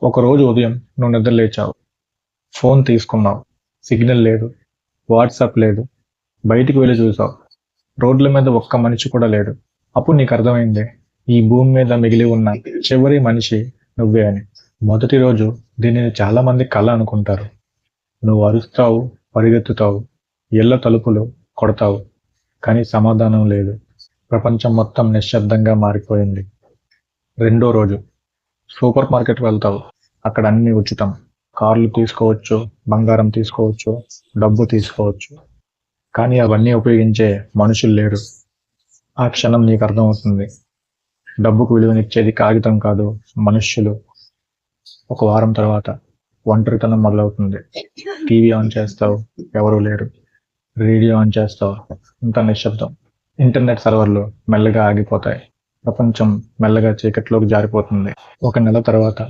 ఒకరోజు ఉదయం నువ్వు నిద్ర లేచావు, ఫోన్ తీసుకున్నావు, సిగ్నల్ లేదు, వాట్సాప్ లేదు, బయటికి వెళ్ళి చూసావు, రోడ్ల మీద ఒక్క మనిషి కూడా లేడు. అప్పుడు నీకు అర్థమైంది, ఈ భూమి మీద మిగిలి ఉన్న చివరి మనిషి నువ్వే అని. మొదటి రోజు దీనిని చాలా మంది కళ అనుకుంటారు. నువ్వు అరుస్తావు, పరిగెత్తుతావు, ఇళ్ల తలుపులు కొడతావు, కానీ సమాధానం లేదు. ప్రపంచం మొత్తం నిశ్శబ్దంగా మారిపోయింది. రెండో రోజు సూపర్ మార్కెట్ వెళ్తావు, అక్కడ అన్ని ఉచితం. కార్లు తీసుకోవచ్చు, బంగారం తీసుకోవచ్చు, డబ్బు తీసుకోవచ్చు, కానీ అవన్నీ ఉపయోగించే మనుషులు లేరు. ఆ క్షణం నీకు అర్థమవుతుంది, డబ్బుకు విలువనిచ్చేది కాగితం కాదు, మనుష్యులు. ఒక వారం తర్వాత ఒంటరితనం మొదలవుతుంది. టీవీ ఆన్ చేస్తావు, ఎవరూ లేరు. రేడియో ఆన్ చేస్తావు, ఇంత నిశ్శబ్దం. ఇంటర్నెట్ సర్వర్లు మెల్లగా ఆగిపోతాయి. ప్రపంచం మెల్లగా చీకట్లోకి జారిపోతుంది. ఒక నెల తర్వాత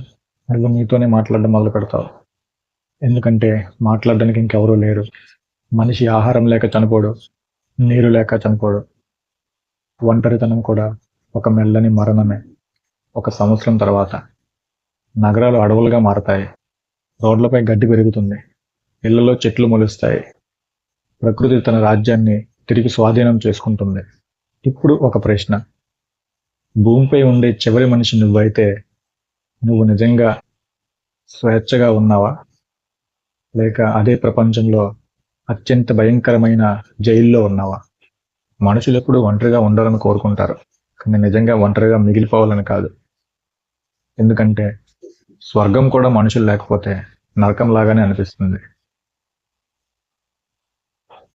నువ్వు నీతోనే మాట్లాడడం మొదలు పెడతావు. ఎందుకంటే మాట్లాడడానికి ఇంకెవరూ లేరు. మనిషి ఆహారం లేక చనిపోడు, నీరు లేక చనిపోడు. ఒంటరితనం కూడా ఒక మెల్లని మరణమే. ఒక సంవత్సరం తర్వాత నగరాలు అడవులుగా మారతాయి. రోడ్లపై గడ్డి పెరుగుతుంది, ఇళ్లలో చెట్లు మొలుస్తాయి. ప్రకృతి తన రాజ్యాన్ని తిరిగి స్వాధీనం చేసుకుంటుంది. ఇప్పుడు ఒక ప్రశ్న, భూమిపై ఉండే చివరి మనిషి నువ్వైతే నువ్వు నిజంగా స్వేచ్ఛగా ఉన్నావా, లేక అదే ప్రపంచంలో అత్యంత భయంకరమైన జైల్లో ఉన్నావా? మనుషులు ఎప్పుడు ఒంటరిగా ఉండాలని కోరుకుంటారు, కానీ నిజంగా ఒంటరిగా మిగిలిపోవాలని కాదు. ఎందుకంటే స్వర్గం కూడా మనుషులు లేకపోతే నరకం లాగానే అనిపిస్తుంది.